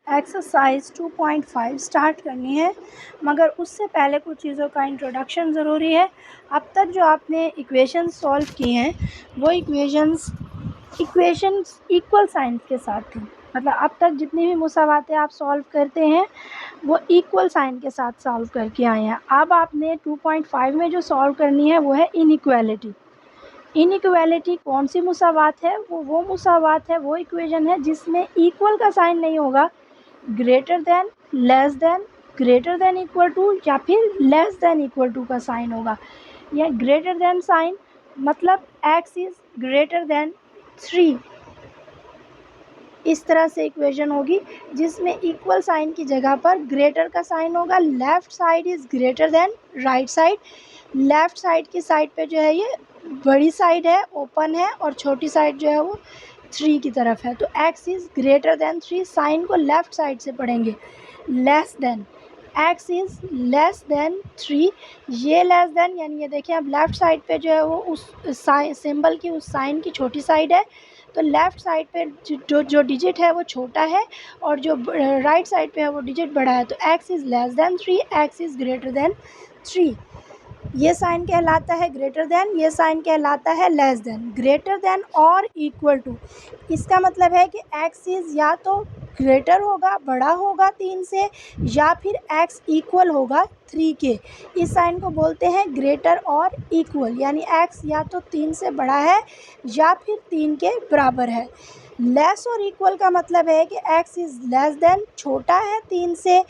Exercise 2.5 start करनी है, मगर उससे पहले कुछ चीज़ों का इंट्रोडक्शन ज़रूरी है। अब तक जो आपने इक्वेशंस सॉल्व की हैं वो इक्वेशंस इक्वल साइंस के साथ थी। मतलब अब तक जितनी भी मुसावातें आप सॉल्व करते हैं वो इक्वल साइन के साथ सॉल्व करके आए हैं। अब आपने 2.5 में जो सॉल्व करनी है वो है इनइक्वालिटी। इनइक्वालिटी कौन सी मुसावात है? वो मुसावात है, वो इक्वेशन है जिसमें इक्वल का साइन नहीं होगा, greater than, less than, greater than equal to या फिर लेस देन इक्वल टू का साइन होगा। या ग्रेटर देन साइन मतलब x इज़ ग्रेटर देन 3, इस तरह से इक्वेशन होगी जिसमें इक्वल साइन की जगह पर ग्रेटर का साइन होगा। Left side is greater then right side. Left side की साइड पे जो है ये बड़ी साइड है, ओपन है, और छोटी साइड जो है वो 3 की तरफ है। तो x is greater than 3, sign को लेफ़्ट साइड से पढ़ेंगे। Less than, x is less than 3, ये लेस देन यानी ये देखिए अब लेफ़्ट साइड पे जो है वो उस सिंबल की, उस साइन की छोटी साइड है, तो लेफ़्ट साइड पे जो डिजिट है वो छोटा है और जो राइट साइड पे है वो डिजिट बड़ा है। तो x is less than 3, x is greater than 3। ये साइन कहलाता है ग्रेटर देन, ये साइन कहलाता है लेस देन। ग्रेटर देन और इक्वल टू, इसका मतलब है कि x इज़ या तो ग्रेटर होगा, बड़ा होगा 3 से, या फिर x इक्वल होगा 3 के। इस साइन को बोलते हैं ग्रेटर और इक्वल, यानी x या तो 3 से बड़ा है या फिर 3 के बराबर है। लेस और इक्वल का मतलब है कि x इज़ लेस देन, छोटा है 3 से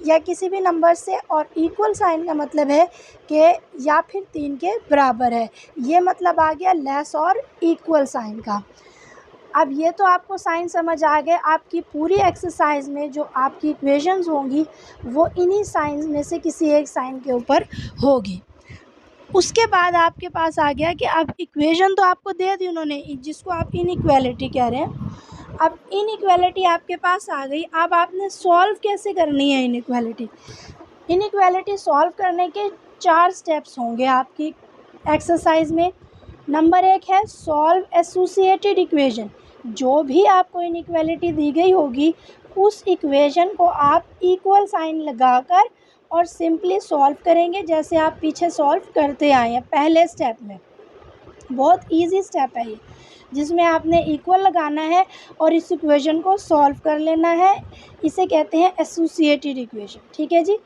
या किसी भी नंबर से, और इक्वल साइन का मतलब है कि या फिर 3 के बराबर है। ये मतलब आ गया लेस और इक्वल साइन का। अब ये तो आपको साइन समझ आ गए। आपकी पूरी एक्सरसाइज में जो आपकी इक्वेशंस होंगी वो इन्हीं साइंस में से किसी एक साइन के ऊपर होगी। उसके बाद आपके पास आ गया कि अब इक्वेशन तो आपको दे दी उन्होंने जिसको आप इनइक्वालिटी कह रहे हैं। अब इनइक्वालिटी आपके पास आ गई, अब आपने सॉल्व कैसे करनी है इनइक्वालिटी। इनइक्वालिटी सॉल्व करने के 4 स्टेप्स होंगे आपकी एक्सरसाइज में। नंबर 1 है सॉल्व एसोसिएटेड इक्वेशन। जो भी आपको इनइक्वालिटी दी गई होगी उस इक्वेशन को आप इक्वल साइन लगाकर और सिंपली सॉल्व करेंगे, जैसे आप पीछे सॉल्व करते आए हैं पहले स्टेप में। बहुत इजी स्टेप है ये, जिसमें आपने इक्वल लगाना है और इस इक्वेशन को सॉल्व कर लेना है। इसे कहते हैं एसोसिएटेड इक्वेशन। ठीक है जी।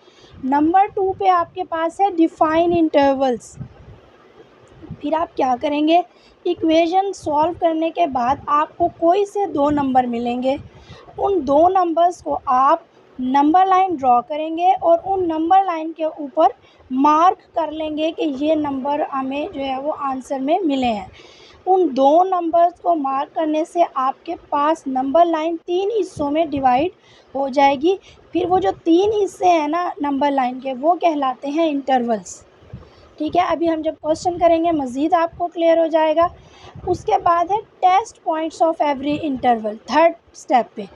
नंबर 2 पे आपके पास है डिफाइन इंटरवल्स। फिर आप क्या करेंगे, इक्वेशन सॉल्व करने के बाद आपको कोई से 2 नंबर मिलेंगे। उन 2 नंबर्स को आप नंबर लाइन ड्रॉ करेंगे और उन नंबर लाइन के ऊपर मार्क कर लेंगे कि ये नंबर हमें जो है वो आंसर में मिले हैं। उन 2 नंबर्स को मार्क करने से आपके पास नंबर लाइन 3 हिस्सों में डिवाइड हो जाएगी। फिर वो जो 3 हिस्से हैं ना नंबर लाइन के, वो कहलाते हैं इंटरवल्स। ठीक है, अभी हम जब क्वेश्चन करेंगे मज़ीद आपको क्लियर हो जाएगा। उसके बाद है test points of every interval, third step पे।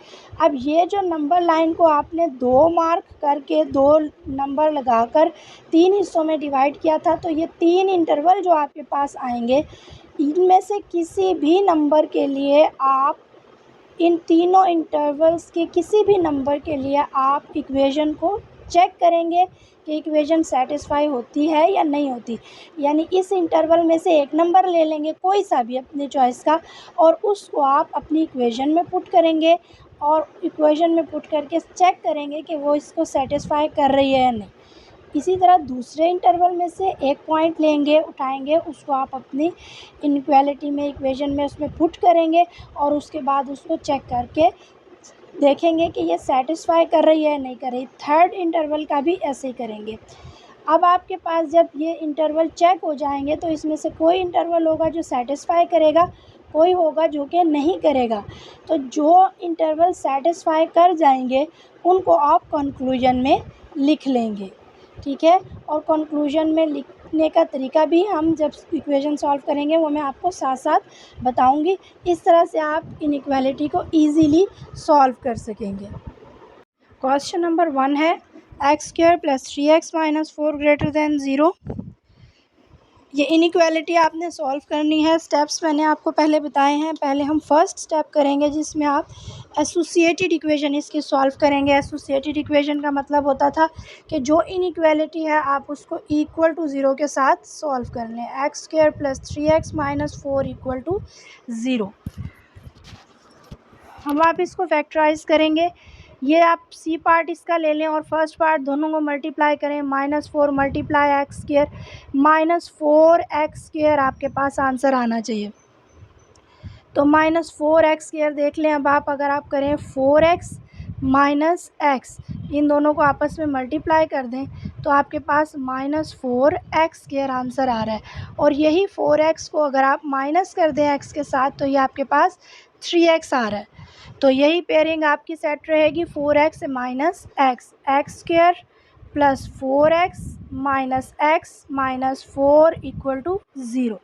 अब ये जो नंबर लाइन को आपने 2 मार्क करके 2 नंबर लगाकर 3 हिस्सों में डिवाइड किया था, तो ये 3 इंटरवल जो आपके पास आएंगे, इनमें से किसी भी नंबर के लिए आप इन तीनों इंटरवल्स के किसी भी नंबर के लिए आप इक्वेशन को चेक करेंगे कि इक्वेशन सेटिस्फाई होती है या नहीं होती। यानी इस इंटरवल में से एक नंबर ले लेंगे कोई सा भी अपनी चॉइस का, और उसको आप अपनी इक्वेशन में पुट करेंगे और इक्वेशन में पुट करके चेक करेंगे कि वो इसको सेटिस्फाई कर रही है या नहीं। इसी तरह दूसरे इंटरवल में से एक पॉइंट लेंगे, उठाएंगे, उसको आप अपनी इनइक्वालिटी में, इक्वेशन में उसमें पुट करेंगे और उसके बाद उसको चेक करके देखेंगे कि ये सेटिस्फाई कर रही है या नहीं कर रही। थर्ड इंटरवल का भी ऐसे ही करेंगे। अब आपके पास जब ये इंटरवल चेक हो जाएंगे तो इसमें से कोई इंटरवल होगा जो सेटिस्फाई करेगा, कोई होगा जो कि नहीं करेगा। तो जो इंटरवल सेटिस्फाई कर जाएंगे उनको आप कंक्लूजन में लिख लेंगे। ठीक है, और कंक्लूजन में लिखने का तरीका भी हम जब इक्वेशन सॉल्व करेंगे वो मैं आपको साथ साथ बताऊंगी। इस तरह से आप इनइक्वालिटी को इजीली सॉल्व कर सकेंगे। क्वेश्चन नंबर 1 है x² + 3x - 4 ग्रेटर देन 0। ये इनइक्वालिटी आपने सॉल्व करनी है। स्टेप्स मैंने आपको पहले बताए हैं। पहले हम फर्स्ट स्टेप करेंगे जिसमें आप एसोसिएटेड इक्वेशन इसकी सॉल्व करेंगे। एसोसिएटेड इक्वेशन का मतलब होता था कि जो इनइक्वालिटी है आप उसको इक्वल टू ज़ीरो के साथ सॉल्व कर लें। X square plus 3x minus 4 equal to zero. हम आप इसको फैक्टराइज करेंगे। ये आप सी पार्ट इसका ले लें और फर्स्ट पार्ट दोनों को मल्टीप्लाई करें। -4 मल्टीप्लाई एक्स स्क्वायर -4x² आपके पास आंसर आना चाहिए। तो -4x² देख लें। अब आप अगर आप करें 4x माइनस एक्स, इन दोनों को आपस में मल्टीप्लाई कर दें तो आपके पास -4x² आंसर आ रहा है। और यही 4x को अगर आप माइनस कर दें x के साथ तो ये आपके पास 3x आ रहा है। तो यही पेयरिंग आपकी सेट रहेगी 4x minus x, x² plus 4x minus x minus 4 equal to zero.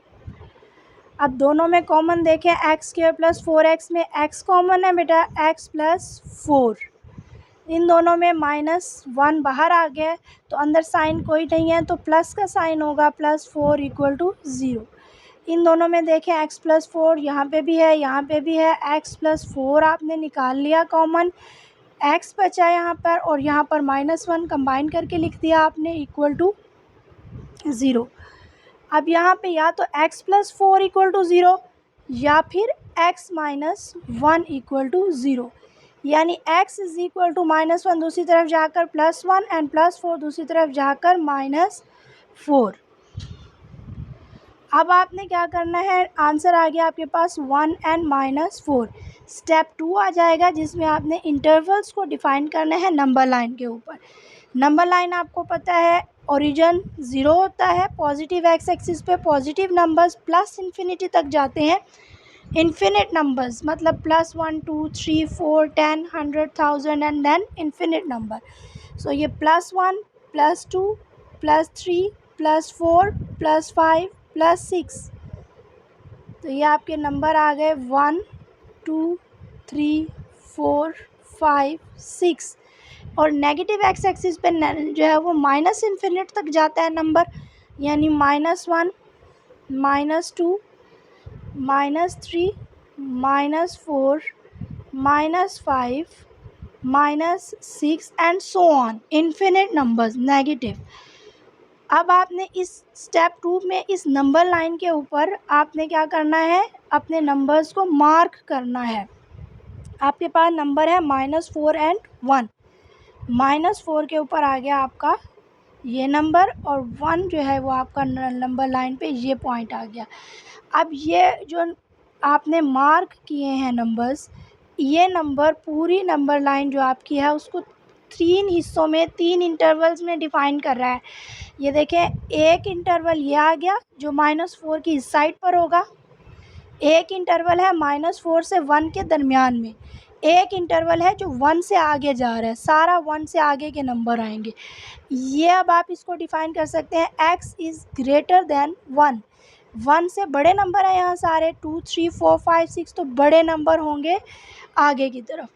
अब दोनों में कॉमन देखें, x² प्लस 4x में x कॉमन है बेटा, x प्लस 4। इन दोनों में -1 बाहर आ गया तो अंदर साइन कोई नहीं है तो प्लस का साइन होगा, +4 इक्वल टू ज़ीरो। इन दोनों में देखें x प्लस 4 यहाँ पे भी है, यहाँ पे भी है। x प्लस 4 आपने निकाल लिया कॉमन, x बचा यहाँ पर और यहाँ पर -1 कंबाइन करके लिख दिया आपने इक्वल टू ज़ीरो। अब यहाँ पे या तो x plus 4 equal to zero या फिर x minus 1 equal to zero, यानी x इज़ इक्वल टू -1 दूसरी तरफ जाकर +1 एंड +4 दूसरी तरफ जाकर -4। अब आपने क्या करना है, आंसर आ गया आपके पास 1 एंड -4। स्टेप 2 आ जाएगा जिसमें आपने इंटरवल्स को डिफ़ाइन करना है नंबर लाइन के ऊपर। नंबर लाइन आपको पता है ओरिजिन 0 होता है, पॉजिटिव एक्स एक्सिस पे पॉजिटिव नंबर्स प्लस इन्फिनिटी तक जाते हैं। इन्फिनिट नंबर्स मतलब +1 2 3 4 10 100 1000 एंड देन इन्फिनिट नंबर। सो ये +1 +2 +3 +4 +5 +6, तो ये आपके नंबर आ गए 1 2 3 4 5 6। और नेगेटिव एक्स एक्सिस पे जो है वो माइनस इन्फिनिट तक जाता है नंबर, यानी -1 -2 -3 -4 -5 -6 and so on, infinite numbers negative. अब आपने इस स्टेप 2 में इस नंबर लाइन के ऊपर आपने क्या करना है, अपने नंबर्स को मार्क करना है। आपके पास नंबर है -4 एंड 1। -4 के ऊपर आ गया आपका ये नंबर और 1 जो है वो आपका नंबर लाइन पे ये पॉइंट आ गया। अब ये जो आपने मार्क किए हैं नंबर्स, ये नंबर पूरी नंबर लाइन जो आपकी है उसको 3 हिस्सों में 3 इंटरवल्स में डिफ़ाइन कर रहा है। ये देखें, एक इंटरवल ये आ गया जो -4 की इस साइड पर होगा, एक इंटरवल है -4 से 1 के दरमियान में, एक इंटरवल है जो 1 से आगे जा रहा है, सारा 1 से आगे के नंबर आएंगे। ये अब आप इसको डिफ़ाइन कर सकते हैं x इज़ ग्रेटर दैन 1। 1 से बड़े नंबर हैं यहाँ सारे, 2 3 4 5 6 तो बड़े नंबर होंगे आगे की तरफ।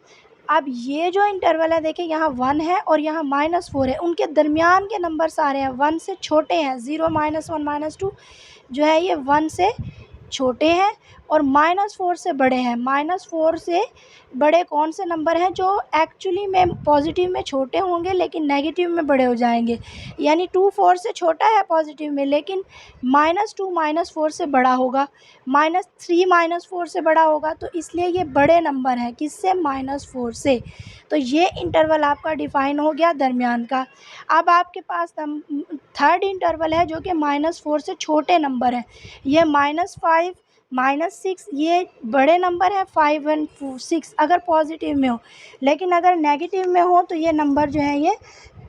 अब ये जो इंटरवल है देखिए, यहाँ 1 है और यहाँ -4 है, उनके दरमियान के नंबर सारे हैं 1 से छोटे हैं। 0 -1 -2 जो है ये 1 से छोटे हैं और -4 से बड़े हैं। -4 से बड़े कौन से नंबर हैं जो एक्चुअली में पॉजिटिव में छोटे होंगे लेकिन नेगेटिव में बड़े हो जाएंगे, यानी 2 4 से छोटा है पॉजिटिव में लेकिन -2 -4 से बड़ा होगा, -3 -4 से बड़ा होगा, तो इसलिए ये बड़े नंबर हैं किससे, -4 से। तो ये इंटरवल आपका डिफ़ाइन हो गया दरमियान का। अब आपके पास थर्ड इंटरवल है जो कि -4 से छोटे नंबर हैं, ये -5 -6 ये बड़े नंबर हैं 5 एंड 6 अगर पॉजिटिव में हो, लेकिन अगर नेगेटिव में हो तो ये नंबर जो हैं ये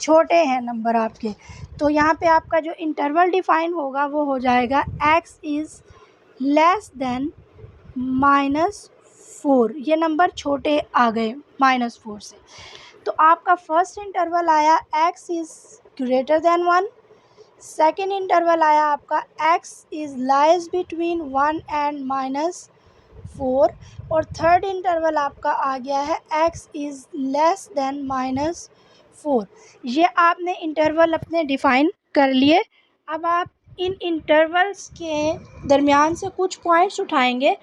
छोटे हैं नंबर आपके। तो यहाँ पे आपका जो इंटरवल डिफ़ाइन होगा वो हो जाएगा x इज़ लेस देन -4। ये नंबर छोटे आ गए -4 से, तो आपका फर्स्ट इंटरवल आया x is greater than 1। Second interval आया आपका x is lies between 1 and -4 और थर्ड इंटरवल आपका आ गया है x इज़ लेस देन -4। ये आपने इंटरवल अपने डिफ़ाइन कर लिए। अब आप इन इंटरवल्स के दरमियान से कुछ पॉइंट्स उठाएंगे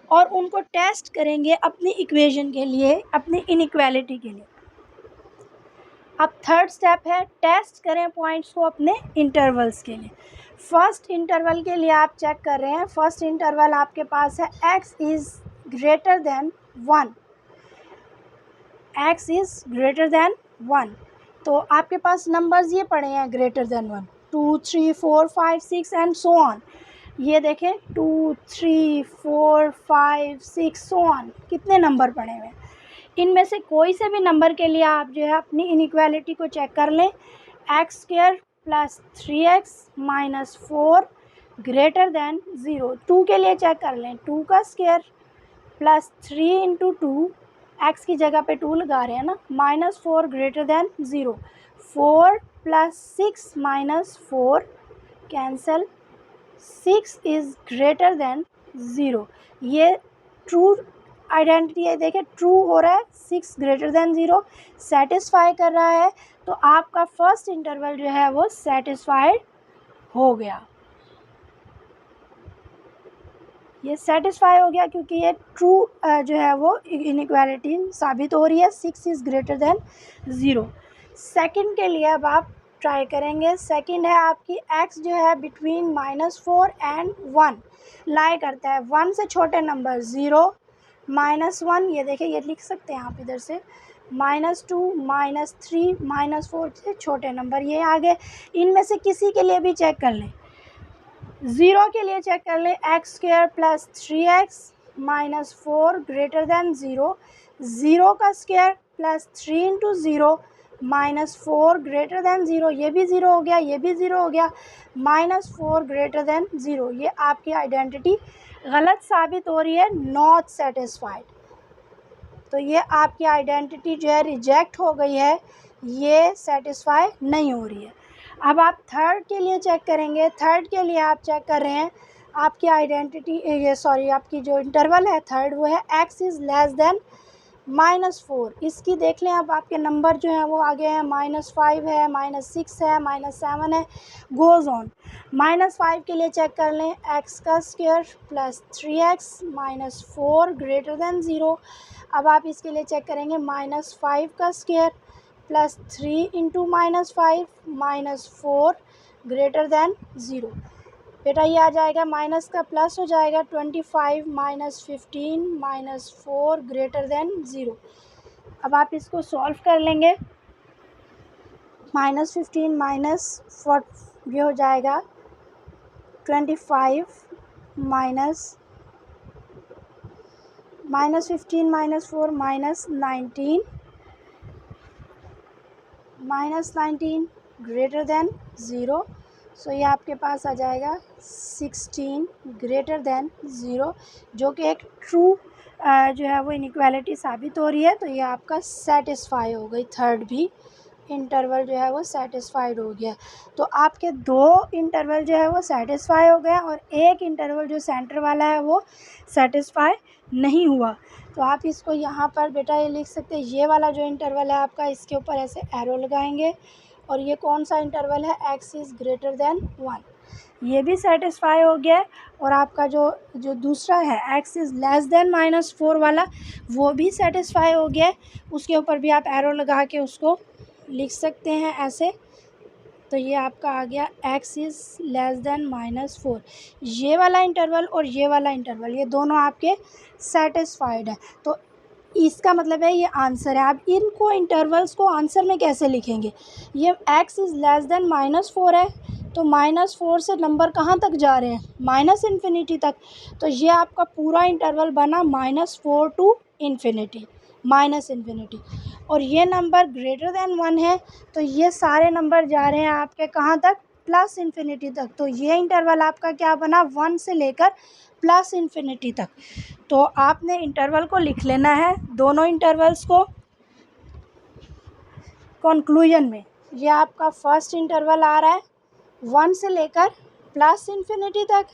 और उनको टेस्ट करेंगे अपनी इक्वेशन के लिए, अपनी इनइक्वालिटी के लिए। अब थर्ड स्टेप है टेस्ट करें पॉइंट्स को अपने इंटरवल्स के लिए। फर्स्ट इंटरवल के लिए आप चेक कर रहे हैं, फर्स्ट इंटरवल आपके पास है x is greater than 1, x is greater than 1। तो आपके पास नंबर्स ये पड़े हैं greater than 1, 2 3 4 5 6 and so on. ये देखें 2 3 4 5 6 सो ऑन, कितने नंबर पड़े हुए हैं। इनमें से कोई से भी नंबर के लिए आप जो है अपनी इनइक्वालिटी को चेक कर लें। X square plus 3x minus 4 greater than 0। 2 के लिए चेक कर लें, 2 का स्क्वायर प्लस 3 इंटू 2, एक्स की जगह पे 2 लगा रहे हैं ना, minus 4 greater than 0। 4 plus 6 minus 4 cancel, 6 is greater then 0। ये ट्रू आइडेंटिटी है, देखिए ट्रू हो रहा है, 6 ग्रेटर देन 0 सेटिस्फाई कर रहा है। तो आपका फर्स्ट इंटरवल जो है वो सेटिस्फाइड हो गया, ये सेटिस्फाई हो गया क्योंकि ये ट्रू जो है वो इनइक्वालिटी साबित हो रही है, 6 इज़ ग्रेटर देन 0। सेकंड के लिए अब आप ट्राई करेंगे। सेकंड है आपकी x जो है बिटवीन -4 एंड 1 लाई करता है। 1 से छोटे नंबर 0, -1, ये देखिए ये लिख सकते हैं आप इधर से, -2 -3 -4 से छोटे नंबर ये आगे। इनमें से किसी के लिए भी चेक कर लें। 0 के लिए चेक कर लें, x square plus 3x minus 4 greater than 0। 0 का square plus 3 into 0 minus 4 greater than 0, ये भी 0 हो गया, ये भी 0 हो गया, -4 ग्रेटर देन 0। ये आपकी आइडेंटिटी गलत साबित हो रही है, नॉट सेटिस्फाइड। तो ये आपकी आइडेंटिटी जो है रिजेक्ट हो गई है, ये सेटिस्फाई नहीं हो रही है। अब आप थर्ड के लिए चेक करेंगे। थर्ड के लिए आप चेक कर रहे हैं आपकी आइडेंटिटी, ये सॉरी आपकी जो इंटरवल है थर्ड वो है x इज़ लेस देन -4। इसकी देख लें, अब आपके नंबर जो हैं वो आगे हैं, -5 है, -6 है, -7 है, गोज़ ऑन। -5 के लिए चेक कर लें, x का square plus 3x minus 4 greater than 0। अब आप इसके लिए चेक करेंगे, -5 का square plus 3 into -5 -4 greater than 0। बेटा ये आ जाएगा, माइनस का प्लस हो जाएगा, 25 -15 -4 ग्रेटर देन 0। अब आप इसको सॉल्व कर लेंगे। -15 -4 ये हो जाएगा 25 -15 -4 -19 ग्रेटर देन 0। सो ये आपके पास आ जाएगा 16 ग्रेटर देन 0, जो कि एक ट्रू जो है वो इनइक्वालिटी साबित हो रही है। तो ये आपका सेटिस्फाई हो गई, थर्ड भी इंटरवल जो है वो सेटिस्फाइड हो गया। तो आपके 2 इंटरवल जो है वो सेटिस्फाई हो गया और एक इंटरवल जो सेंटर वाला है वो सेटिस्फाई नहीं हुआ। तो आप इसको यहाँ पर बेटा ये लिख सकते हैं, ये वाला जो इंटरवल है आपका, इसके ऊपर ऐसे एरो लगाएंगे और ये कौन सा इंटरवल है, x इज़ ग्रेटर देन 1, ये भी सेटिस्फाई हो गया। और आपका जो दूसरा है x इज़ लेस देन -4 वाला, वो भी सेटिस्फाई हो गया। उसके ऊपर भी आप एरो लगा के उसको लिख सकते हैं ऐसे। तो ये आपका आ गया x इज़ लेस देन -4। ये वाला इंटरवल और ये वाला इंटरवल, ये दोनों आपके सेटिस्फाइड है। तो इसका मतलब है ये आंसर है। आप इनको इंटरवल्स को आंसर में कैसे लिखेंगे, ये x इज़ लेस देन -4 है, तो -4 से नंबर कहाँ तक जा रहे हैं, -इन्फिनिटी तक। तो ये आपका पूरा इंटरवल बना -4 टू इन्फिनिटी, -इन्फिनिटी। और ये नंबर ग्रेटर देन 1 है, तो ये सारे नंबर जा रहे हैं आपके कहाँ तक, +इन्फिनिटी तक। तो ये इंटरवल आपका क्या बना, 1 से लेकर +इन्फिनिटी तक। तो आपने इंटरवल को लिख लेना है, दोनों इंटरवल्स को। कंक्लूजन में ये आपका फर्स्ट इंटरवल आ रहा है 1 से लेकर +इन्फिनिटी तक,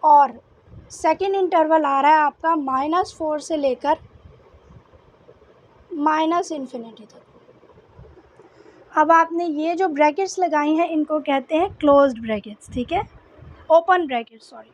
और सेकंड इंटरवल आ रहा है आपका -4 से लेकर -इन्फिनिटी तक। अब आपने ये जो ब्रैकेट्स लगाई हैं इनको कहते हैं क्लोज्ड ब्रैकेट्स, ठीक है, ओपन ब्रैकेट सॉरी।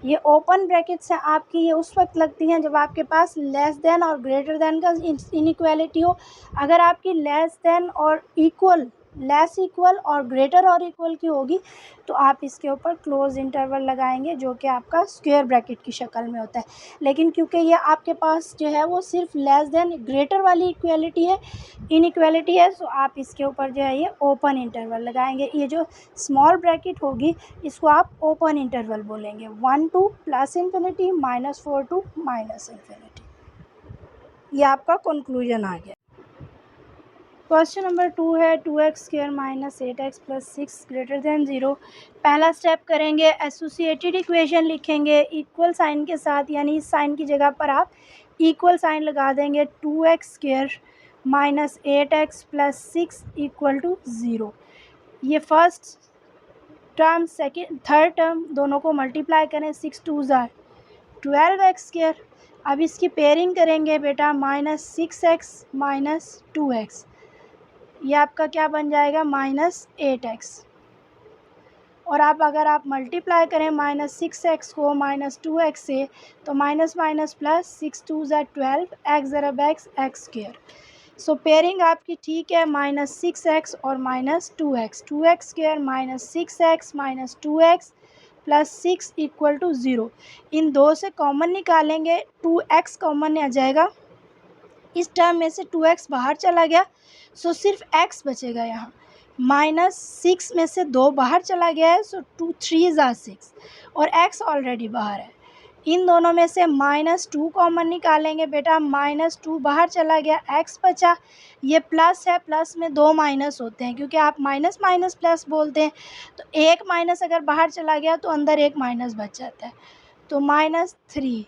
ये ओपन ब्रैकेट्स हैं आपकी, ये उस वक्त लगती हैं जब आपके पास लेस देन और ग्रेटर देन का इनइक्वालिटी हो। अगर आपकी लेस देन और इक्वल, लेस इक्वल और ग्रेटर और इक्वल की होगी तो आप इसके ऊपर क्लोज इंटरवल लगाएंगे जो कि आपका स्क्वायर ब्रैकेट की शक्ल में होता है। लेकिन क्योंकि ये आपके पास जो है वो सिर्फ लेस देन ग्रेटर वाली इक्वालिटी है, इनइक्वालिटी है, तो आप इसके ऊपर जो है ये ओपन इंटरवल लगाएंगे। ये जो स्मॉल ब्रैकेट होगी इसको आप ओपन इंटरवल बोलेंगे, 1 to plus infinity, -4 to minus infinity. ये आपका कंक्लूजन आ गया। क्वेश्चन नंबर 2 है 2x² - 8x + 6 ग्रेटर देन 0। पहला स्टेप करेंगे, एसोसिएटेड इक्वेशन लिखेंगे इक्वल साइन के साथ, यानी इस साइन की जगह पर आप इक्वल साइन लगा देंगे। 2x² - 8x + 6 = 0। ये first term, second third term दोनों को मल्टीप्लाई करें, 6 2 ज़ार 12x²। अब इसकी पेयरिंग करेंगे बेटा, -6x - 2x, ये आपका क्या बन जाएगा, -8x। और अब अगर आप मल्टीप्लाई करें -6x को -2x से तो माइनस माइनस प्लस, 6 2 ज़ार 12, x ज़रब x² सो पेयरिंग आपकी ठीक है, -6x और -2x, 2x² - 6x - 2x + 6 = 0। इन दो से कॉमन निकालेंगे, 2x कॉमन आ जाएगा, इस टर्म में से 2x बाहर चला गया सो सिर्फ x बचेगा यहाँ। -6 में से 2 बाहर चला गया है सो 2 3 ज़ार 6 और x ऑलरेडी बाहर है। इन दोनों में से -2 कॉमन निकालेंगे बेटा, -2 बाहर चला गया, x बचा। ये प्लस है, प्लस में 2 माइनस होते हैं क्योंकि आप माइनस माइनस प्लस बोलते हैं, तो एक माइनस अगर बाहर चला गया तो अंदर एक माइनस बच जाता है, तो -3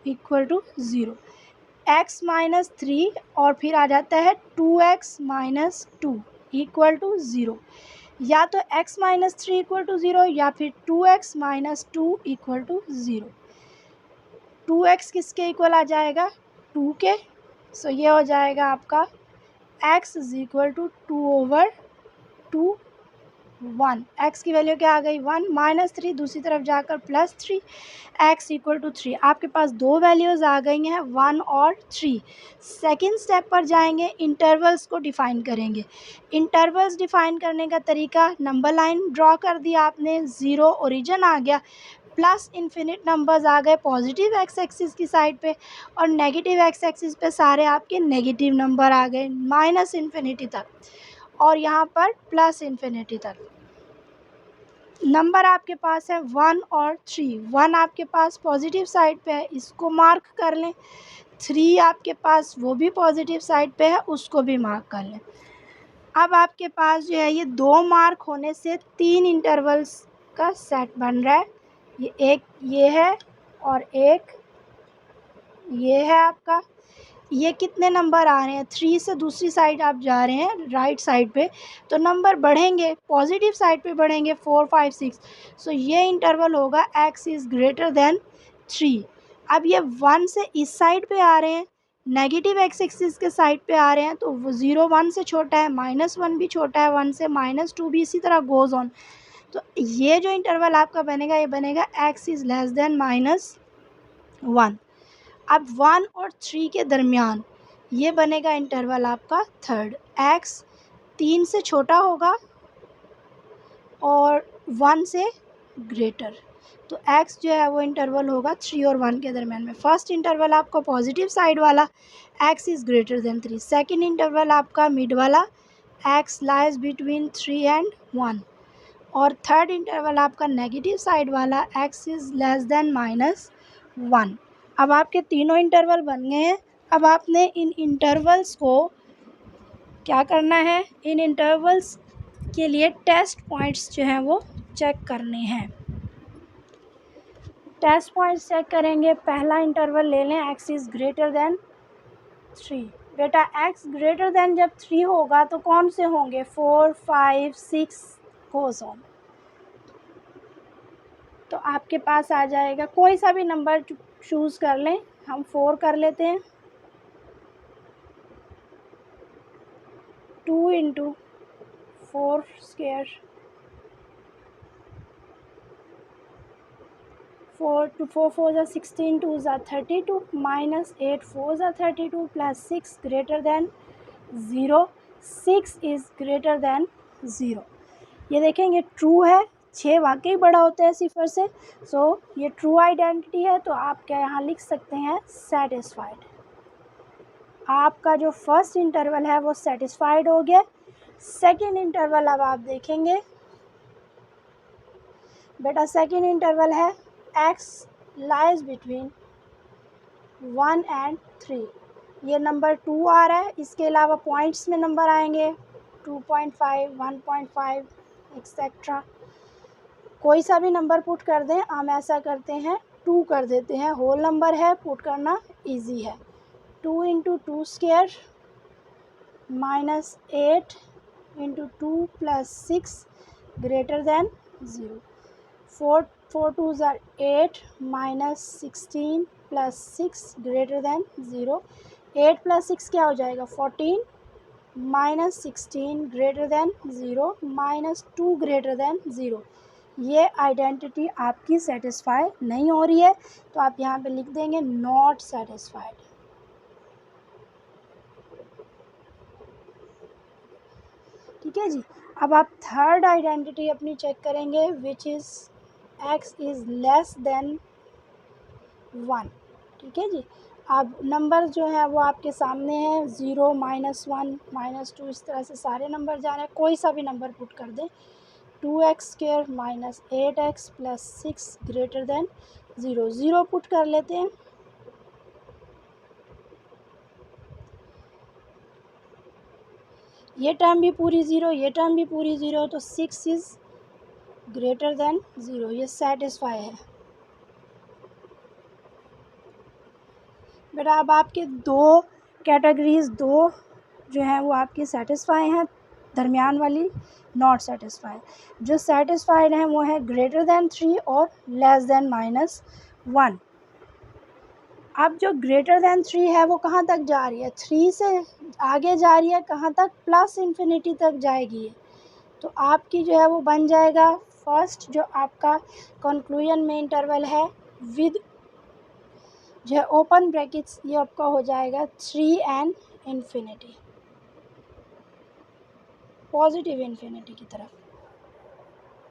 = 0। x - 3 और फिर आ जाता है 2x - 2 = 0। या तो x - 3 = 0 या फिर 2x - 2 = 0। 2x किसके इक्वल आ जाएगा, 2 के, सो ये हो जाएगा आपका x = 2/2 1। x की वैल्यू क्या आ गई, 1, -3 दूसरी तरफ जाकर +3, x = 3। आपके पास दो वैल्यूज़ आ गई हैं, 1 और 3। सेकेंड स्टेप पर जाएंगे, इंटरवल्स को डिफ़ाइन करेंगे। इंटरवल्स डिफ़ाइन करने का तरीका, नंबर लाइन ड्रॉ कर दी आपने, 0 ओरिजिन आ गया, प्लस इन्फिनिट नंबर्स आ गए पॉजिटिव एक्स एक्सिस की साइड पे और नेगेटिव एक्स एक्सिस पे सारे आपके नेगेटिव नंबर आ गए -इन्फिनिटी तक, और यहाँ पर +इन्फिनिटी तक। नंबर आपके पास है 1 और 3। 1 आपके पास पॉजिटिव साइड पे है, इसको मार्क कर लें। 3 आपके पास वो भी पॉजिटिव साइड पे है, उसको भी मार्क कर लें। अब आपके पास जो है ये 2 मार्क होने से 3 इंटरवल्स का सेट बन रहा है। ये एक ये है और एक ये है आपका। ये कितने नंबर आ रहे हैं, 3 से दूसरी साइड आप जा रहे हैं राइट साइड पे, तो नंबर बढ़ेंगे, पॉजिटिव साइड पे बढ़ेंगे, 4 5 6। सो ये इंटरवल होगा x > 3। अब ये 1 से इस साइड पे आ रहे हैं, नेगेटिव एक्स एक्सिस के साइड पे आ रहे हैं, तो वो 0 1 से छोटा है, -1 भी छोटा है 1 से, -2 भी, इसी तरह गोज़ ऑन। तो ये जो इंटरवल आपका बनेगा ये बनेगा x < -1। अब 1 और 3 के दरमियान ये बनेगा इंटरवल आपका थर्ड, x 3 से छोटा होगा और 1 से ग्रेटर, तो x जो है वो इंटरवल होगा 3 और 1 के दरमियान में। फर्स्ट इंटरवल आपका पॉजिटिव साइड वाला, x > 3। सेकेंड इंटरवल आपका मिड वाला, x लाइज बिटवीन 3 एंड 1। और थर्ड इंटरवल आपका नेगेटिव साइड वाला, x < -1। अब आपके तीनों इंटरवल बन गए हैं। अब आपने इन इंटरवल्स को क्या करना है, इन इंटरवल्स के लिए टेस्ट पॉइंट्स जो हैं वो चेक करने हैं। टेस्ट पॉइंट्स चेक करेंगे, पहला इंटरवल ले लें, x > 3। बेटा x ग्रेटर देन जब 3 होगा तो कौन से होंगे, 4 5 6 गोज़ ऑन। तो आपके पास आ जाएगा, कोई सा भी नंबर चूज़ कर लें, हम 4 कर लेते हैं। 2 × 4² 4 4 ज़ा 16, 2 ज़ा 32, माइनस 8 4 ज़ा 32 plus 6 greater than 0, 6 is greater then 0। ये देखें ये ट्रू है, 6 वाकई बड़ा होता है सिफर से, सो ये ट्रू आइडेंटिटी है। तो आप क्या यहाँ लिख सकते हैं सेटिस्फाइड। आपका जो फर्स्ट इंटरवल है वो सेटिस्फाइड हो गया। सेकंड इंटरवल अब आप देखेंगे बेटा, सेकंड इंटरवल है x लाइज बिटवीन 1 एंड 3। ये नंबर 2 आ रहा है, इसके अलावा पॉइंट्स में नंबर आएंगे 2.5, 1.5 एक्सेट्रा। कोई सा भी नंबर पुट कर दें, हम ऐसा करते हैं 2 कर देते हैं, होल नंबर है, पुट करना इजी है। 2 into 2 square minus 8 into 2 plus 6 greater than 0। 4 4 2 ज़ार 8 minus 16 plus 6 greater than 0। 8 plus 6 क्या हो जाएगा 14, minus 16 greater than 0, minus 2 greater then 0। ये आइडेंटिटी आपकी सेटिस्फाई नहीं हो रही है, तो आप यहाँ पे लिख देंगे नॉट सेटिस्फाइड। ठीक है जी। अब आप थर्ड आइडेंटिटी अपनी चेक करेंगे, which is x is less than 1। ठीक है जी। अब नंबर जो है वो आपके सामने है, 0, -1, -2, इस तरह से सारे नंबर जा रहे हैं, कोई सा भी नंबर पुट कर दें। 2x square minus 8x plus 6 greater than 0, 0 put कर लेते हैं। ये टर्म भी पूरी 0, ये टर्म भी पूरी 0, तो 6 इज़ ग्रेटर देन 0, ये सेटिस्फाई है। बेटा अब आपके दो कैटेगरीज, दो जो हैं वो आपकी सेटिस्फाई हैं, दरमियान वाली नॉट सेटिस्फाई। जो सेटिस्फाइड हैं वो है ग्रेटर देन 3 और लेस देन -1। अब जो ग्रेटर देन 3 है वो कहाँ तक जा रही है, 3 से आगे जा रही है, कहाँ तक, प्लस इन्फिनिटी तक जाएगी। तो आपकी जो है वो बन जाएगा फर्स्ट जो आपका कंक्लूजन में इंटरवल है विद जो है ओपन ब्रैकेट्स, ये आपका हो जाएगा 3 एंड इन्फिनिटी, पॉजिटिव इन्फिनिटी की तरफ।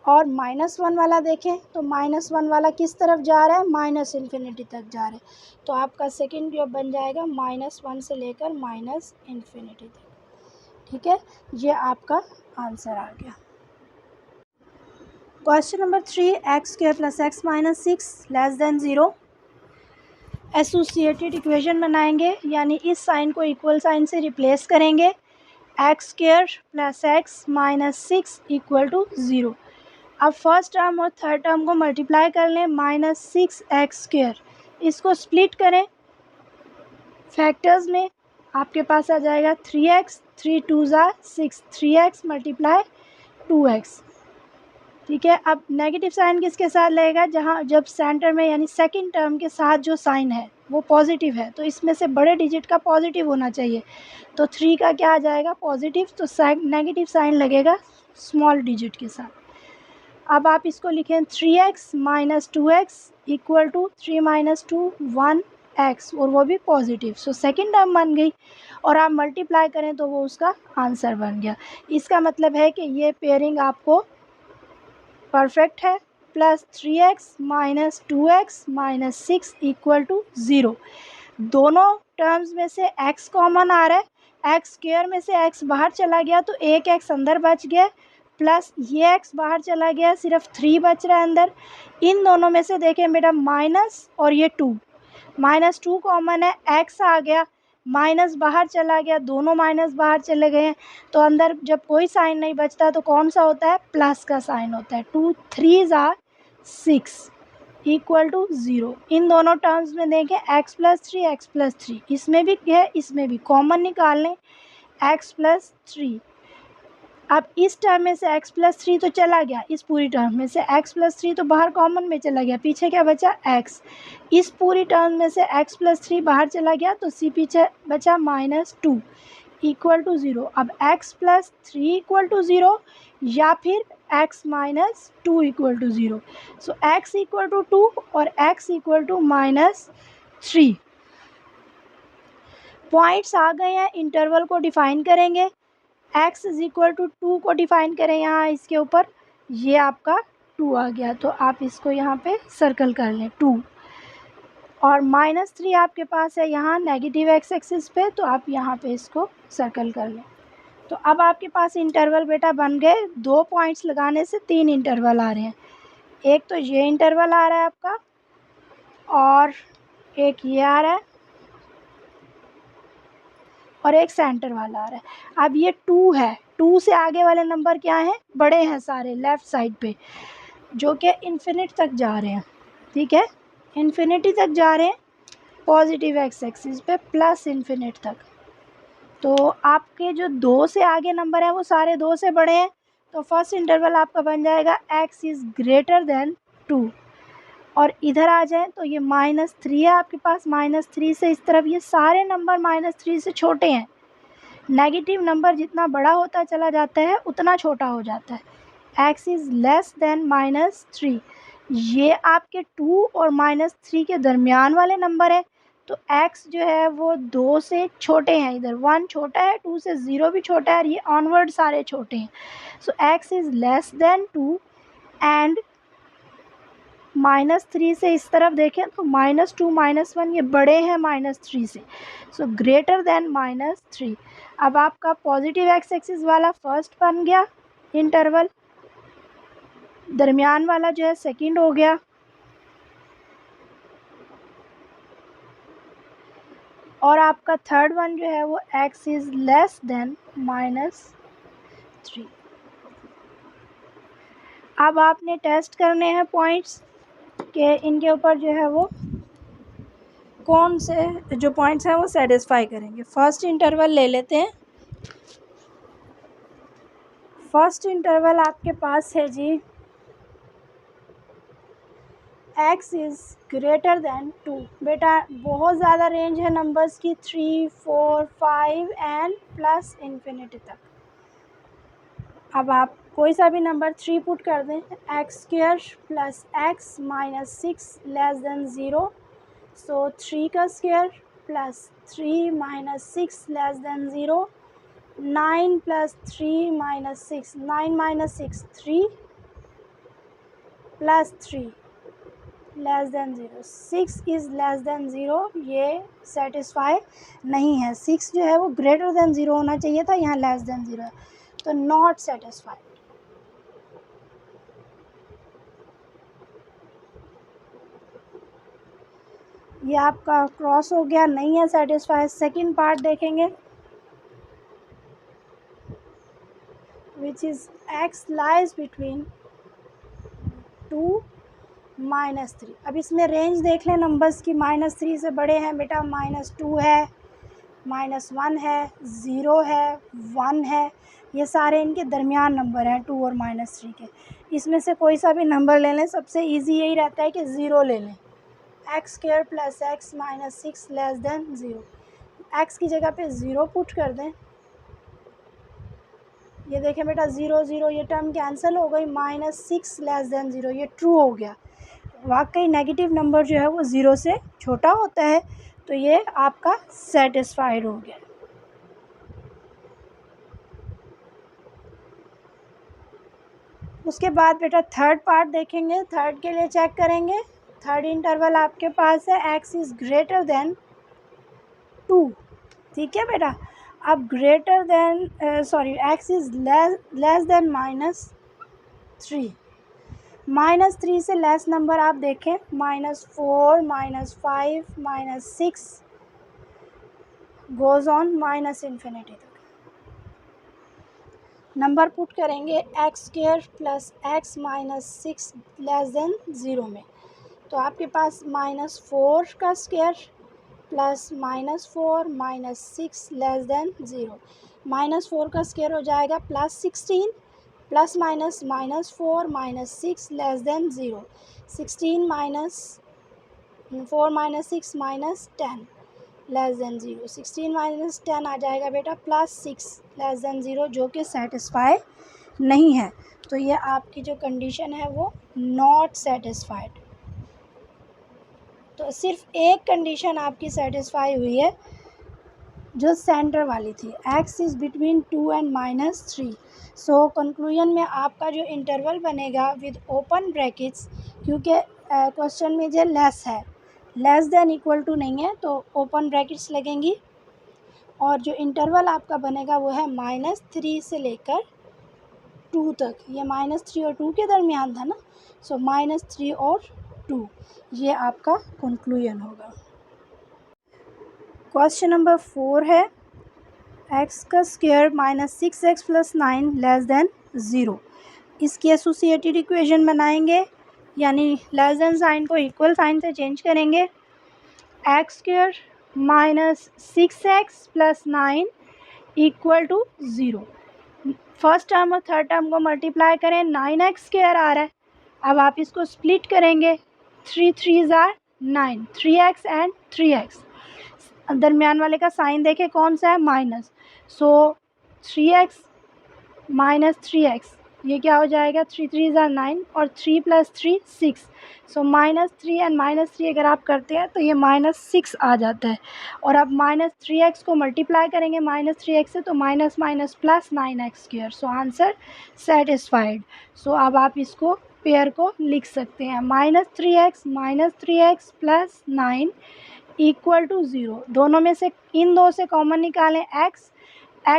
और -1 वाला देखें तो -1 वाला किस तरफ जा रहा है, माइनस इन्फिनिटी तक जा रहा है। तो आपका सेकंड जो बन जाएगा -1 से लेकर माइनस इन्फिनिटी तक। ठीक है, ये आपका आंसर आ गया। Question number 3, x square plus x minus 6 less than 0। Associated equation बनाएंगे, यानी इस साइन को इक्वल साइन से रिप्लेस करेंगे। X square plus x minus 6 equal to 0। अब फर्स्ट टर्म और थर्ड टर्म को मल्टीप्लाई कर लें, -6x स्क्वायर, इसको स्प्लिट करें फैक्टर्स में, आपके पास आ जाएगा 3x, 3 2 ज़ा 6, 3x मल्टीप्लाई 2x। ठीक है, अब नेगेटिव साइन किसके साथ लगेगा, जहाँ जब सेंटर में यानी सेकंड टर्म के साथ जो साइन है वो पॉजिटिव है, तो इसमें से बड़े डिजिट का पॉजिटिव होना चाहिए। तो 3 का क्या आ जाएगा पॉजिटिव, तो नेगेटिव साइन लगेगा स्मॉल डिजिट के साथ। अब आप इसको लिखें 3x minus 2x equal to 3 minus 2 1x, और वो भी पॉजिटिव। सो सेकेंड टर्म बन गई, और आप मल्टीप्लाई करें तो वो उसका आंसर बन गया। इसका मतलब है कि ये पेयरिंग आपको परफेक्ट है। Plus 3x minus 2x minus 6 equal to 0। दोनों टर्म्स में से x कॉमन आ रहा है, x स्क्वायर में से x बाहर चला गया तो एक x अंदर बच गया, प्लस ये x बाहर चला गया, सिर्फ 3 बच रहा है अंदर। इन दोनों में से देखें बेटा माइनस और ये 2, -2 कॉमन है, x आ गया, माइनस बाहर चला गया, दोनों माइनस बाहर चले गए हैं, तो अंदर जब कोई साइन नहीं बचता तो कौन सा होता है, प्लस का साइन होता है। 2 3 ज़ा 6 इक्वल टू 0। इन दोनों टर्म्स में देखें x प्लस 3 x प्लस 3, इसमें भी है इसमें भी, कॉमन निकाल लें x प्लस 3। अब इस टर्म में से x प्लस 3 तो चला गया, इस पूरी टर्म में से x प्लस 3 तो बाहर कॉमन में चला गया, पीछे क्या बचा x। इस पूरी टर्म में से x प्लस 3 बाहर चला गया तो c पीछे बचा -2 इक्वल टू 0। अब x प्लस 3 इक्वल टू 0 या फिर x minus two equal to 0। So x equal to 2 और x इक्वल टू -3 पॉइंट्स आ गए हैं। इंटरवल को डिफाइन करेंगे, x इज इक्वल टू 2 को डिफाइन करें यहाँ इसके ऊपर, ये आपका 2 आ गया, तो आप इसको यहाँ पे सर्कल कर लें 2। और -3 आपके पास है यहाँ नेगेटिव एक्स एक्सिस पे, तो आप यहाँ पे इसको सर्कल कर लें। तो अब आपके पास इंटरवल बेटा बन गए। 2 पॉइंट्स लगाने से 3 इंटरवल आ रहे हैं। एक तो ये इंटरवल आ रहा है आपका, और एक ये आ रहा है, और एक सेंटर वाला आ रहा है। अब ये 2 है, 2 से आगे वाले नंबर क्या हैं, बड़े हैं सारे लेफ़्ट साइड पे, जो कि इन्फिनिट तक जा रहे हैं। ठीक है, इन्फिनिटी तक जा रहे हैं पॉजिटिव एक्स एक्सिस पे, प्लस इन्फिनिट तक। तो आपके जो 2 से आगे नंबर हैं वो सारे 2 से बड़े हैं, तो फर्स्ट इंटरवल आपका बन जाएगा x इज़ ग्रेटर देन 2। और इधर आ जाएं तो ये -3 है आपके पास, -3 से इस तरफ, ये सारे नंबर -3 से छोटे हैं। नेगेटिव नंबर जितना बड़ा होता चला जाता है उतना छोटा हो जाता है। x इज़ लेस देन -3, ये आपके 2 और -3 के दरमियान वाले नंबर है, तो x जो है वो 2 से छोटे हैं। इधर 1 छोटा है, 2 से 0 भी छोटा है, और ये ऑनवर्ड सारे छोटे हैं। सो x is less than 2 and -3 से इस तरफ देखें तो -2 -1 ये बड़े हैं -3 से, सो ग्रेटर देन -3। अब आपका पॉजिटिव एक्स एक्सिस वाला फर्स्ट बन गया इंटरवल, दरमियान वाला जो है सेकंड हो गया, और आपका थर्ड वन जो है वो x इज़ लेस देन -3। अब आपने टेस्ट करने हैं पॉइंट्स के इनके ऊपर जो है वो कौन से जो पॉइंट्स हैं वो सेटिस्फाई करेंगे। फर्स्ट इंटरवल ले लेते हैं। फर्स्ट इंटरवल आपके पास है जी x इज़ ग्रेटर दैन 2। बेटा बहुत ज़्यादा रेंज है नंबर्स की, 3, 4, 5 एंड प्लस इन्फिनिटी तक। अब आप कोई सा भी नंबर 3 पुट कर दें, x² plus x minus 6 less than 0, सो 3 का square plus 3 minus 6 less than 0, 9 plus 3 minus 6, 9 minus 6 3 plus 3 less than 0, 6 is less than 0, ये सेटिस्फाई नहीं है। 6 जो है वो ग्रेटर देन 0 होना चाहिए था, यहाँ लेस देन 0 है, तो नॉट सेटिस्फाइड। ये आपका क्रॉस हो गया, नहीं है सेटिस्फाई। सेकंड पार्ट देखेंगे, which is x lies between 2 -3। अब इसमें रेंज देख लें नंबर्स की, -3 से बड़े हैं बेटा, -2 है, -1 है, 0 है, 1 है, ये सारे इनके दरमियान नंबर हैं 2 और -3 के। इसमें से कोई सा भी नंबर ले लें, सबसे इजी यही रहता है कि 0 ले लें। x² plus x minus 6 less than 0, x की जगह पे 0 पुट कर दें। ये देखें बेटा 0 0, ये टर्म कैंसिल हो गई, -6 लेस देन 0, ये ट्रू हो गया। वाकई नेगेटिव नंबर जो है वो 0 से छोटा होता है, तो ये आपका सेटिस्फाइड हो गया। उसके बाद बेटा थर्ड पार्ट देखेंगे, थर्ड के लिए चेक करेंगे। थर्ड इंटरवल आपके पास है x इज़ ग्रेटर देन 2। ठीक है बेटा, अब greater than x is less than -3। -3 से लेस नंबर आप देखें, -4, -5, -6 गोज़ ऑन इन्फिनिटी तक। नंबर पुट करेंगे x² plus x minus 6 less than 0 में, तो आपके पास -4 का square plus -4 minus 6 less than 0, -4 का स्क्वायर हो जाएगा +16 plus minus -4 minus 6 less than 0, 16 minus 4 minus 6 minus 10 less than 0, 16 minus 10 आ जाएगा बेटा +6 लेस देन 0, जो कि सेटिस्फाई नहीं है, तो ये आपकी जो कंडीशन है वो नॉट सेटिस्फाइड। तो सिर्फ एक कंडीशन आपकी सेटिस्फाई हुई है जो सेंटर वाली थी, x is between 2 and -3। So conclusion में आपका जो इंटरवल बनेगा विद ओपन ब्रैकेट्स, क्योंकि क्वेश्चन में जो लेस है, लेस देन इक्वल टू नहीं है, तो ओपन ब्रैकेट्स लगेंगी और जो इंटरवल आपका बनेगा वो है -3 से लेकर 2 तक। ये -3 और 2 के दरमियान था ना, सो -3 और 2, ये आपका कंक्लूजन होगा। क्वेश्चन नंबर 4 है x का स्क्वायर -6x + 9 लेस देन 0। इसकी एसोसिएटेड इक्वेशन बनाएंगे, यानी लेस देन साइन को इक्वल साइन से चेंज करेंगे। x square -6x + 9 equal to 0। First term और थर्ड टर्म को मल्टीप्लाई करें, 9x स्क्वायर आ रहा है। अब आप इसको स्प्लिट करेंगे, 3 3s are 9, 3x and 3x। दरमियान वाले का साइन देखें कौन सा है, माइनस, सो 3x -3x, ये क्या हो जाएगा, 3 3s आर 9 और 3 + 3 6, सो -3 एंड -3 अगर आप करते हैं तो ये -6 आ जाता है। और अब -3x को मल्टीप्लाई करेंगे -3x से, तो minus minus plus 9x square, so answer satisfied. So अब आप इसको पेयर को लिख सकते हैं, -3x + 9 इक्वल टू 0। दोनों में से, इन दो से कॉमन निकालें, एक्स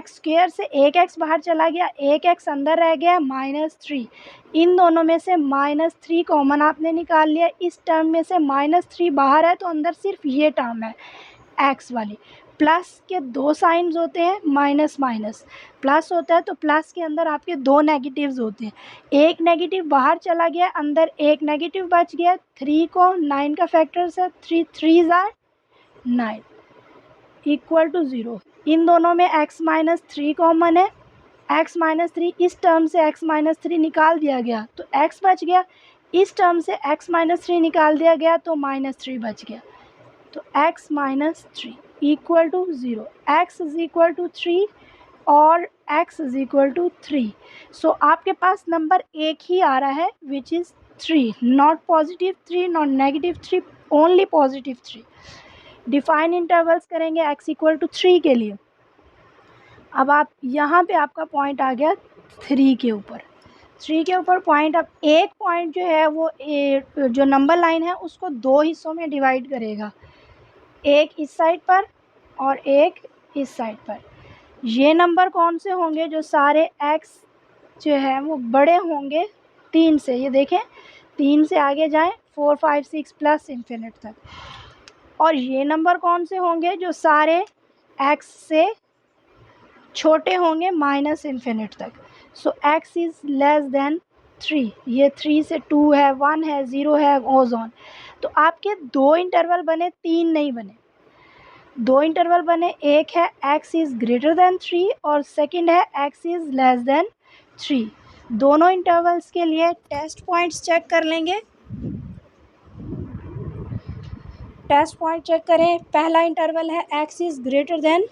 स्क्वायर से एक एक्स बाहर चला गया, एक एक्स अंदर रह गया, -3। इन दोनों में से -3 कॉमन आपने निकाल लिया, इस टर्म में से -3 बाहर है, तो अंदर सिर्फ ये टर्म है एक्स वाली। प्लस के दो साइंस होते हैं, माइनस माइनस प्लस होता है, तो प्लस के अंदर आपके दो नेगेटिव्स होते हैं, एक नेगेटिव बाहर चला गया, अंदर एक नेगेटिव बच गया। 3 को 9 का फैक्टर्स है, 3 3s आर 9 इक्वल टू 0। इन दोनों में x -3 कॉमन है, x -3, इस टर्म से x -3 निकाल दिया गया तो x बच गया, इस टर्म से x -3 निकाल दिया गया तो -3 बच गया, तो x -3 equal to 0, x is equal to 3 और x is equal to 3। So आपके पास नंबर एक ही आ रहा है which is 3, not +3 not -3, only +3। Define intervals करेंगे x इक्वल टू 3 के लिए। अब आप यहाँ पे आपका पॉइंट आ गया 3 के ऊपर, 3 के ऊपर पॉइंट। अब एक पॉइंट जो है वो जो नंबर लाइन है उसको दो हिस्सों में डिवाइड करेगा, एक इस साइड पर और एक इस साइड पर। ये नंबर कौन से होंगे, जो सारे x जो है वो बड़े होंगे 3 से, ये देखें 3 से आगे जाएं 4 5 6 प्लस इन्फिनिट तक। और ये नंबर कौन से होंगे, जो सारे x से छोटे होंगे -इन्फिनिट तक। सो x इज़ लेस देन 3, ये 3 से 2 है, 1 है, 0 है, गोज़ ऑन। तो आपके दो इंटरवल बने, तीन नहीं बने, दो इंटरवल बने, एक है x इज़ ग्रेटर देन 3 और सेकंड है x इज़ लेस देन 3। दोनों इंटरवल्स के लिए टेस्ट पॉइंट्स चेक कर लेंगे। टेस्ट पॉइंट चेक करें, पहला इंटरवल है x is greater than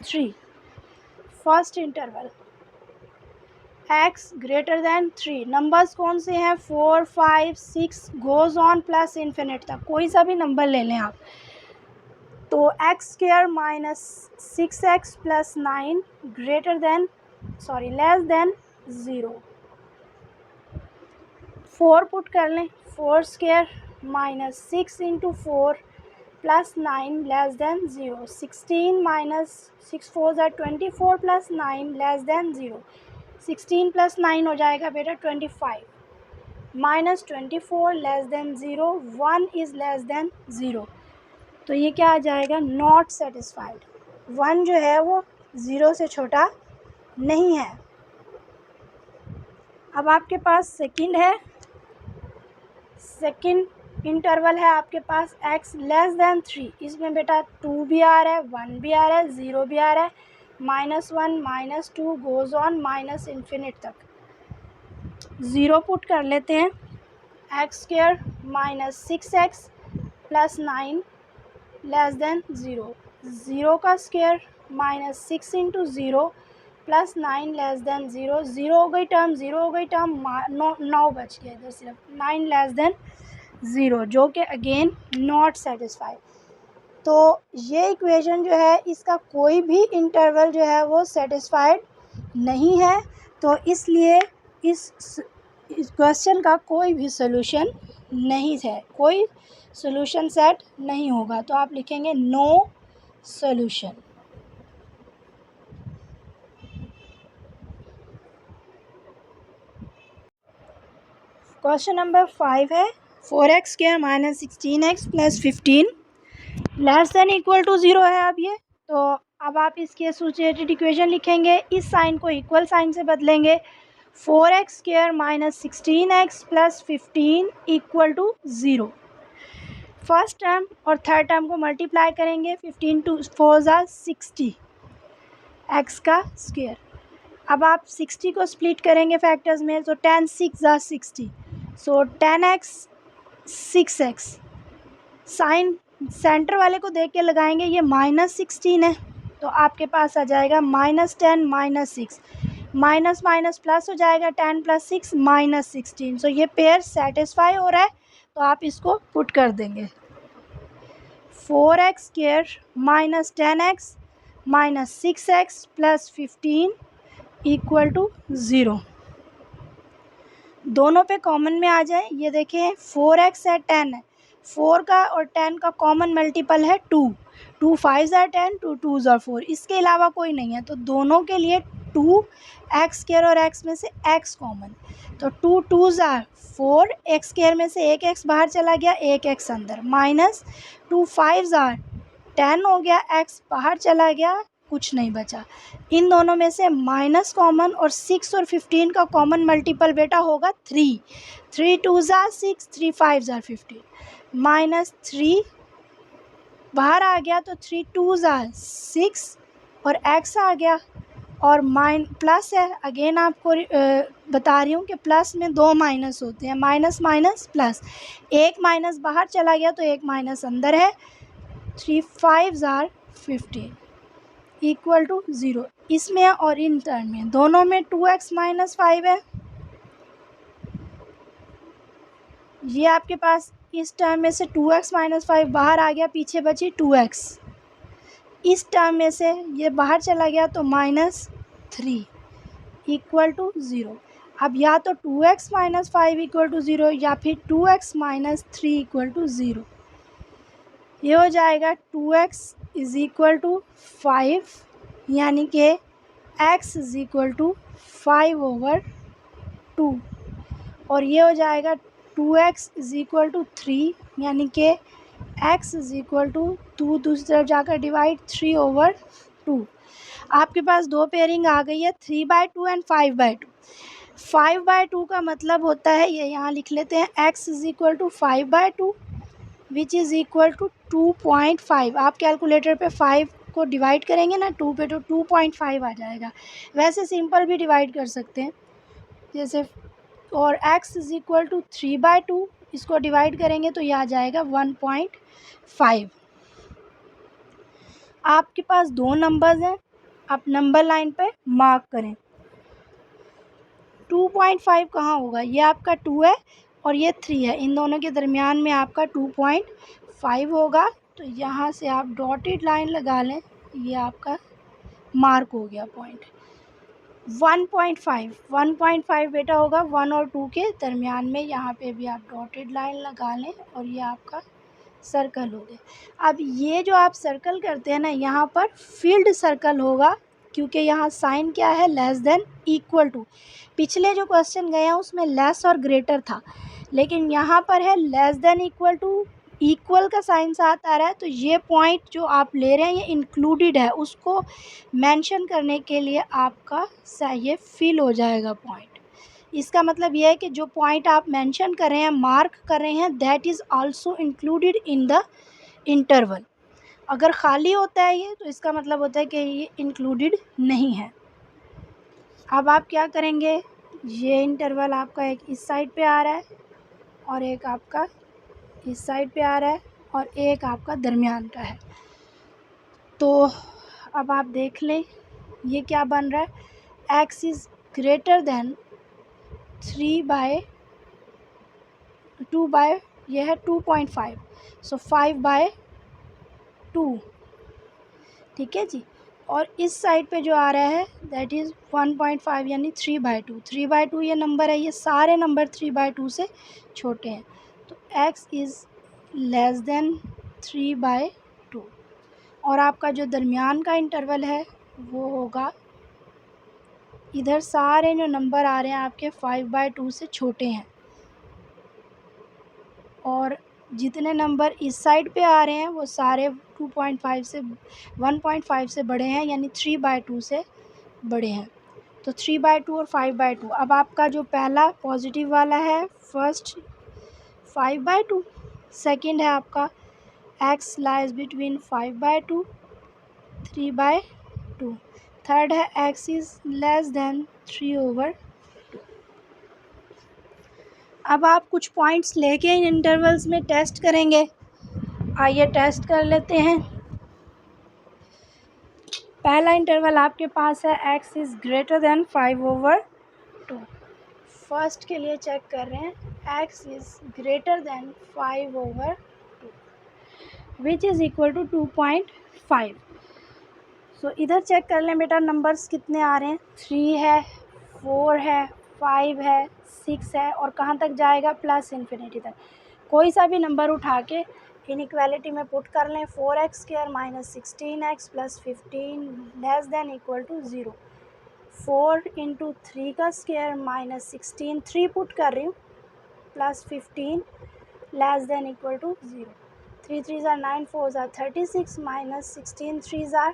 3, first interval x greater than 3, numbers कौन से हैं, 4 5 6 गोज़ ऑन प्लस इन्फिनिट तक, कोई सा भी नंबर ले लें आप। तो x square -6x + 9 less than 0। 4 put कर लें, 4 square -6 × 4 + 9 less than 0। 16 - 6 4s are 24 + 9 less than 0। 16 + 9 हो जाएगा बेटा 25, -24 less than 0, 1 is less than 0। तो ये क्या आ जाएगा, नॉट सेटिस्फाइड। 1 जो है वो 0 से छोटा नहीं है। अब आपके पास सेकंड है, सेकंड इंटरवल है आपके पास x लेस देन 3, इसमें बेटा 2 भी आ रहा है, 1 भी आ रहा है, 0 भी आ रहा है, -1 -2 गोज़ ऑन माइनस इन्फिनिट तक। 0 पुट कर लेते हैं, x square -6x + 9 less than 0। 0 का स्क्वायर -6 × 0 प्लस 9 लेस देन 0, 0 हो गई टर्म, 0 हो गई टर्म, 9 बच गया इधर सिर्फ, 9 लेस देन 0 जो कि अगेन नॉट सेटिस्फाइड। तो ये इक्वेशन जो है इसका कोई भी इंटरवल जो है वो सेटिस्फाइड नहीं है, तो इसलिए इस क्वेश्चन का कोई भी सोल्यूशन नहीं है, कोई सोल्यूशन सेट नहीं होगा, तो आप लिखेंगे नो सोल्यूशन। क्वेश्चन नंबर 5 है 4x square minus 16x plus 15 less than equal to 0 है। अब ये तो अब आप इसकी एसोसिएटेड इक्वेशन लिखेंगे, इस साइन को इक्वल साइन से बदलेंगे, 4x square minus 16x plus 15 equal to 0। First term और थर्ड टर्म को मल्टीप्लाई करेंगे, 15 टू 4 ज़ा 60 x का स्क्वायर। अब आप 60 को स्प्लिट करेंगे फैक्टर्स में, तो 10 6 ज़ा 60, सो 10x 6x। साइन सेंटर वाले को देख के लगाएंगे, ये -16 है, तो आपके पास आ जाएगा -10 -6, माइनस माइनस प्लस हो जाएगा, 10 + 6 -16। सो ये पेयर सेटिस्फाई हो रहा है, तो आप इसको पुट कर देंगे। 4x square minus 10x minus 6x plus 15 equal to 0। दोनों पे कॉमन में आ जाए, ये देखें 4x है 10 है, 4 का और 10 का कॉमन मल्टीपल है 2, 2 5 ज़ा 10, 2 2 ज़ा 4, इसके अलावा कोई नहीं है, तो दोनों के लिए 2x स्क्वायर और x में से x कॉमन, तो 2 2 ज़ा 4, x स्क्वायर में से एक x बाहर चला गया, एक x अंदर, माइनस 2 5 ज़ा 10 हो गया, x बाहर चला गया, कुछ नहीं बचा। इन दोनों में से माइनस कॉमन और 6 और 15 का कॉमन मल्टीपल बेटा होगा 3, 3 2 ज़ा 6, 3 5 ज़ा 15, माइनस 3 बाहर आ गया, तो 3 2 ज़ा 6 और x आ गया, और प्लस है, अगेन आपको बता रही हूँ कि प्लस में 2 माइनस होते हैं, माइनस माइनस प्लस, एक माइनस बाहर चला गया तो एक माइनस अंदर है, 3 5 ज़ा 15 इक्वल टू 0। इसमें और इन टर्म में दोनों में 2x माइनस 5 है, ये आपके पास इस टर्म में से 2x माइनस 5 बाहर आ गया, पीछे बची 2x, इस टर्म में से ये बाहर चला गया तो -3 इक्वल टू 0। अब या तो 2x माइनस 5 इक्वल टू 0 या फिर 2x माइनस 3 इक्वल टू 0। ये हो जाएगा 2x इज़ इक्वल टू 5, यानी कि x इज़ इक्वल टू 5/2, और ये हो जाएगा 2x इज़ इक्वल टू 3, यानी कि x इज़ इक्वल टू 2 दूसरी तरफ जाकर डिवाइड 3/2। आपके पास दो पेयरिंग आ गई है, 3/2 एंड 5/2। 5/2 का मतलब होता है, ये यहाँ लिख लेते हैं, x is equal to 5/2 which is equal to 2.5। आप कैलकुलेटर पे 5 को डिवाइड करेंगे ना 2 पे, तो 2.5 आ जाएगा। वैसे सिंपल भी डिवाइड कर सकते हैं जैसे, और x इज़ इक्वल टू 3/2, इसको डिवाइड करेंगे तो ये आ जाएगा 1.5। आपके पास दो नंबर्स हैं, आप नंबर लाइन पे मार्क करें। 2.5 कहाँ होगा, ये आपका 2 है और ये 3 है, इन दोनों के दरमियान में आपका 2.5 होगा, तो यहाँ से आप डॉटेड लाइन लगा लें, ये आपका मार्क हो गया पॉइंट। 1.5 बेटा होगा 1 और 2 के दरमियान में, यहाँ पे भी आप डॉटेड लाइन लगा लें और ये आपका सर्कल हो गया। अब ये जो आप सर्कल करते हैं ना, यहाँ पर फील्ड सर्कल होगा, क्योंकि यहाँ साइन क्या है, लेस देन इक्वल टू। पिछले जो क्वेश्चन गए हैं उसमें लेस और ग्रेटर था, लेकिन यहाँ पर है less than equal to, equal का साइन साथ आ रहा है, तो ये पॉइंट जो आप ले रहे हैं ये इंक्लूडेड है, उसको मेंशन करने के लिए आपका ये फिल हो जाएगा पॉइंट। इसका मतलब यह है कि जो पॉइंट आप मेंशन कर रहे हैं, मार्क कर रहे हैं, that is also included in the interval. अगर खाली होता है ये, तो इसका मतलब होता है कि ये इंक्लूडेड नहीं है। अब आप क्या करेंगे, ये इंटरवल आपका एक इस साइड पे आ रहा है और एक आपका इस साइड पे आ रहा है और एक आपका दरमियान का है। तो अब आप देख लें, ये क्या बन रहा है, एक्स इज़ ग्रेटर देन 2/, ये है 2.5, सो 5/2, ठीक है जी। और इस साइड पे जो आ रहा है दैट इज़ 1.5 यानी 3/2। 3/2 ये नंबर है, ये सारे नंबर 3/2 से छोटे हैं, तो x इज़ लेस देन 3/2। और आपका जो दरमियान का इंटरवल है वो होगा, इधर सारे जो नंबर आ रहे हैं आपके 5/2 से छोटे हैं, और जितने नंबर इस साइड पे आ रहे हैं वो सारे 2.5 से 1.5 से बड़े हैं, यानी 3/2 से बड़े हैं। तो 3/2 और 5/2। अब आपका जो पहला पॉजिटिव वाला है, फर्स्ट 5/2, सेकंड है आपका x लाइज बिटवीन 5/2 3/2, थर्ड है x इज़ लेस देन 3/2। अब आप कुछ पॉइंट्स लेके इन इंटरवल्स में टेस्ट करेंगे। आइए टेस्ट कर लेते हैं। पहला इंटरवल आपके पास है x is greater than 5/2। First के लिए चेक कर रहे हैं, x is greater than 5/2 which is equal to 2.5। So इधर चेक कर लें बेटा, नंबर्स कितने आ रहे हैं, 3 है, 4 है, 5 है, 6 है, और कहाँ तक जाएगा, प्लस इन्फिनिटी तक। कोई सा भी नंबर उठा के इनइक्वालिटी में पुट कर लें, 4x² minus 16x plus 15 less than equal to 0। 4 into 3 का स्क्वायर माइनस 16, 3 पुट कर रही हूँ, plus 15 less than equal to 0। 3 3s are 9, 4s are 36 minus 16 3s are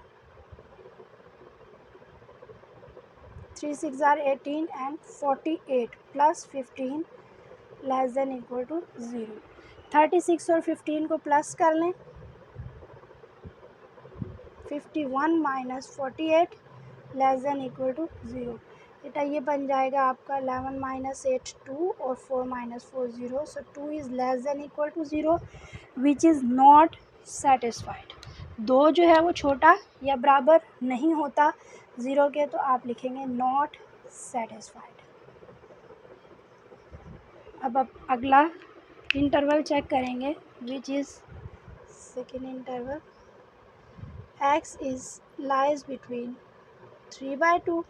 3 6 are 18 and 48 plus 15 less than equal to 0। 36 और 15 को plus कर लें, 51 minus 48 less than equal to 0। बेटा ये बन जाएगा आपका 11 माइनस 8 2 और 4 minus 4 0, so 2 is less than equal to 0 which is not satisfied. 2 जो है वो छोटा या बराबर नहीं होता 0 के, तो आप लिखेंगे नॉट सेटिस्फाइड। अब अगला इंटरवल चेक करेंगे, which is second interval, x is lies between 3/2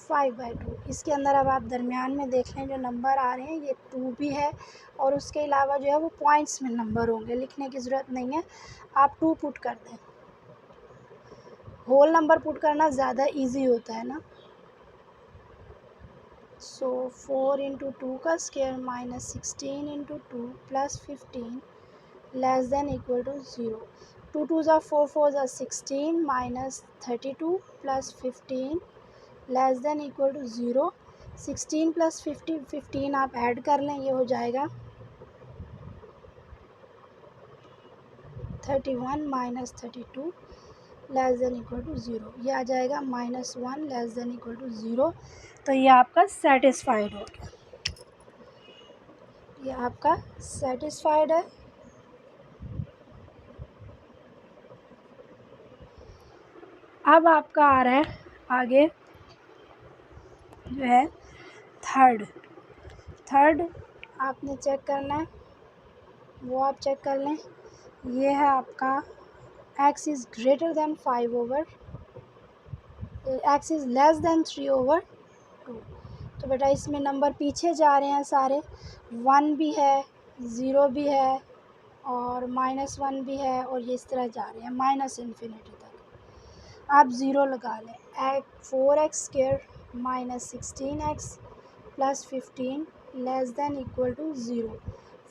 5/2। इसके अंदर अब आप दरमियान में देख लें, जो नंबर आ रहे हैं ये 2 भी है, और उसके अलावा जो है वो पॉइंट्स में नंबर होंगे, लिखने की ज़रूरत नहीं है, आप 2 पुट कर दें। होल नंबर पुट करना ज़्यादा इजी होता है ना। सो 4 इंटू 2 का square minus 16 into 2 plus 15 less than equal to 0। 2 2s are 4, 4s are 16 minus 32 plus 15 less than equal to 0। 16 plus 15 आप ऐड कर लें, ये हो जाएगा 31 minus 32 less than equal to 0। ये आ जाएगा -1 लेस देन इक्वल टू 0। तो ये आपका सेटिस्फाइड हो गया, ये आपका सेटिस्फाइड है। अब आपका आ रहा है आगे जो है थर्ड आपने चेक करना है, वो आप चेक कर लें। ये है आपका x is greater then 5/, x is less then 3/2। तो बेटा इसमें नंबर पीछे जा रहे हैं सारे, 1 भी है, 0 भी है, और -1 भी है, और ये इस तरह जा रहे हैं माइनस इन्फिनिटी तक। आप 0 लगा लें, 4x² minus 16x plus 15 less than equal to 0।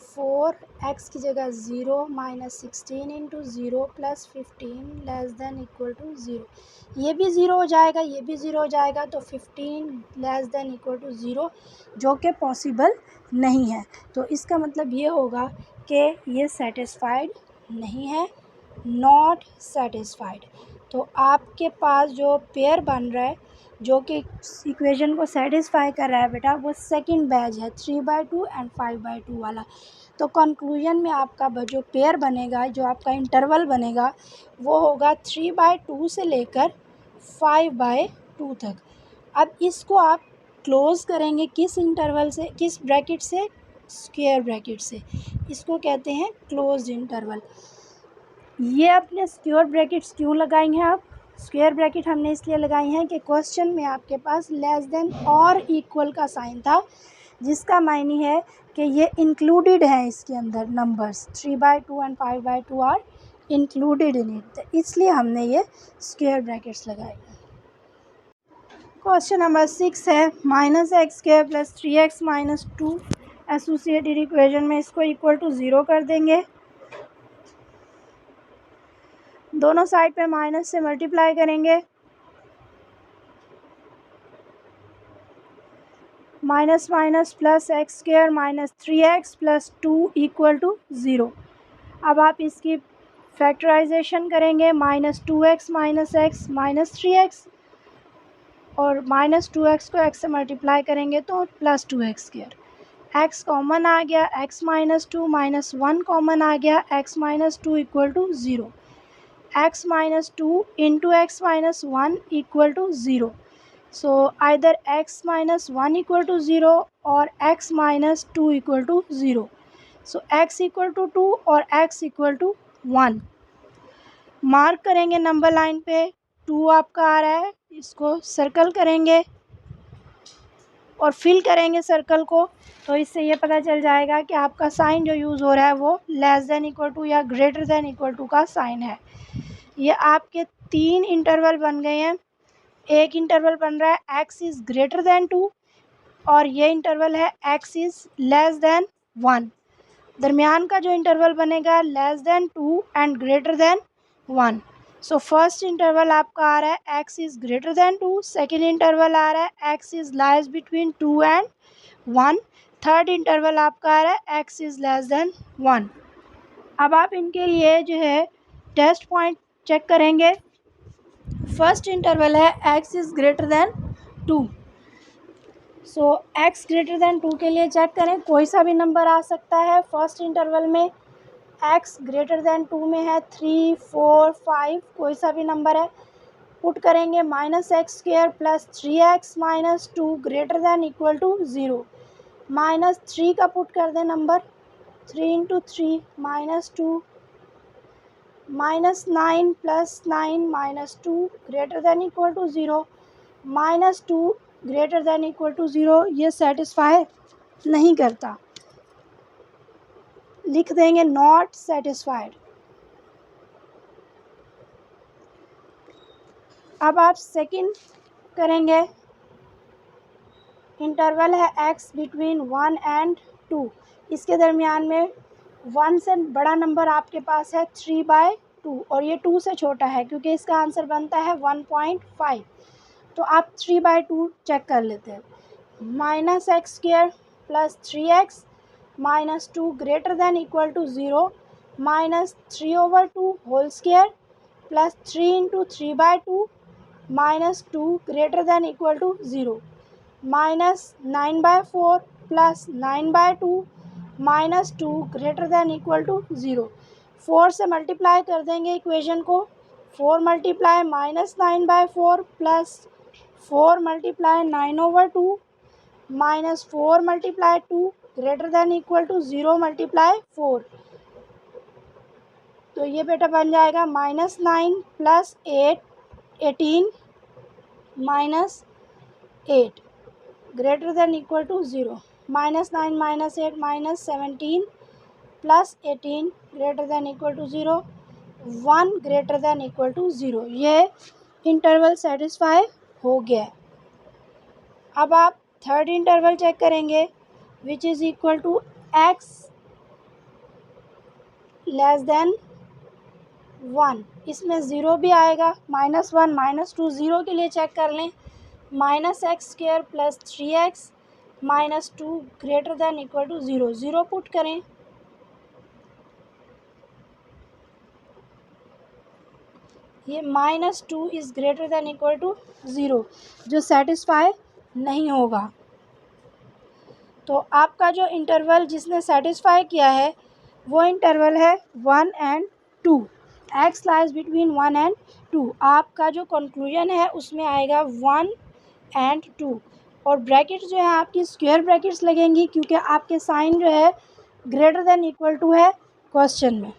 4x की जगह 0 minus 16 into 0 plus 15 less than equal to 0। ये भी 0 हो जाएगा, ये भी 0 हो जाएगा, तो 15 लेस देन इक्वल टू 0 जो कि पॉसिबल नहीं है। तो इसका मतलब ये होगा कि ये सेटिस्फाइड नहीं है, नॉट सेटिस्फाइड। तो आपके पास जो पेयर बन रहा है जो कि इक्वेशन को सेटिस्फाई कर रहा है बेटा, वो सेकंड बैच है 3/2 एंड 5/2 वाला। तो कंक्लूजन में आपका जो पेयर बनेगा, जो आपका इंटरवल बनेगा, वो होगा 3/2 से लेकर 5/2 तक। अब इसको आप क्लोज़ करेंगे किस इंटरवल से, किस ब्रैकेट से, स्क्वायर ब्रैकेट से। इसको कहते हैं क्लोज्ड इंटरवल। ये अपने स्क्वायर ब्रैकेट्स क्यों लगाई हैं आप? स्क्वायर ब्रैकेट हमने इसलिए लगाई हैं कि क्वेश्चन में आपके पास लेस देन और इक्वल का साइन था, जिसका मायने है कि ये इंक्लूडेड है इसके अंदर numbers 3/2 and 5/2 are included in it, तो इसलिए हमने ये स्क्वायर ब्रैकेट्स लगाए। क्वेश्चन नंबर 6 है -x² + 3x - 2 एसोसिएटेड इक्वेशन में इसको इक्वल टू 0 कर देंगे। दोनों साइड पे माइनस से मल्टीप्लाई करेंगे। Minus minus plus x² - 3x + 2 equal to 0। अब आप इसकी फैक्टराइजेशन करेंगे। -2x - x - 3x और -2x को x से मल्टीप्लाई करेंगे तो +2x²। x कॉमन आ गया, x - 2 -1 कॉमन आ गया, x - 2 equal to 0। x - 2 into x - 1 equal to 0। So either x - 1 equal to 0 और x - 2 equal to 0। So x equal to 2 और x equal to 1। Mark करेंगे number line पे, 2 आपका आ रहा है, इसको सर्कल करेंगे और फिल करेंगे सर्कल को, तो इससे ये पता चल जाएगा कि आपका साइन जो यूज़ हो रहा है वो लेस देन इक्वल टू या ग्रेटर देन इक्वल टू का साइन है। ये आपके 3 इंटरवल बन गए हैं। एक इंटरवल बन रहा है x इज़ ग्रेटर देन 2 और ये इंटरवल है x इज़ लेस देन 1। दरमियान का जो इंटरवल बनेगा less than 2 and greater than 1। So first interval आपका आ रहा है x is greater than 2, second interval आ रहा है x is lies between 2 and 1, third interval आपका आ रहा है x इज़ लेस देन 1। अब आप इनके लिए जो है टेस्ट पॉइंट चेक करेंगे। फर्स्ट इंटरवल है x is greater than 2। So x greater than 2 के लिए चेक करें, कोई सा भी नंबर आ सकता है। फर्स्ट इंटरवल में x ग्रेटर देन 2 में है 3, 4, 5, कोई सा भी नंबर है। पुट करेंगे -x² + 3x - 2 greater than equal to 0। -3 का पुट कर दें number, 3 × 3 -2, -9 + 9 - 2 greater than equal to 0। -2 greater than equal to 0 ये सेटिस्फाई नहीं करता, लिख देंगे नॉट सेटिस्फाइड। अब आप सेकंड करेंगे, इंटरवल है x बिटवीन 1 एंड 2, इसके दरमियान में 1 से बड़ा नंबर आपके पास है 3/2 और ये 2 से छोटा है क्योंकि इसका आंसर बनता है 1.5। तो आप 3/2 चेक कर लेते हैं। -x² + 3x - 2 greater than equal to 0, -3/2 whole square + 3 × 3/2 -2 greater than equal to 0, -9/4 + 9/2 -2 greater than equal to 0। 4 से मल्टीप्लाई कर देंगे इक्वेशन को। 4 multiply -9/4 + 4 multiply 9/2 -4 multiply 2 greater than equal to 0 multiply 4। तो ये बेटा बन जाएगा -9 + 8 18 -8 greater than equal to 0। -9 - 8 -17 + 18 greater than equal to 0, 1 greater than equal to 0। ये इंटरवल सेटिस्फाई हो गया। अब आप थर्ड इंटरवल चेक करेंगे which is equal to x less than 1। इसमें 0 भी आएगा, -1 -2 0 के लिए चेक कर लें। -x² + 3x - 2 greater than equal to 0, 0 put करें। ये -2 is greater than equal to 0 जो सेटिस्फाई नहीं होगा। तो आपका जो इंटरवल जिसने सेटिस्फाई किया है वो इंटरवल है 1 and 2। X lies between 1 and 2, आपका जो कंक्लूजन है उसमें आएगा 1 एंड 2। और ब्रैकेट जो है आपकी स्क्वायर ब्रैकेट्स लगेंगी क्योंकि आपके साइन जो है ग्रेटर देन इक्वल टू है क्वेश्चन में।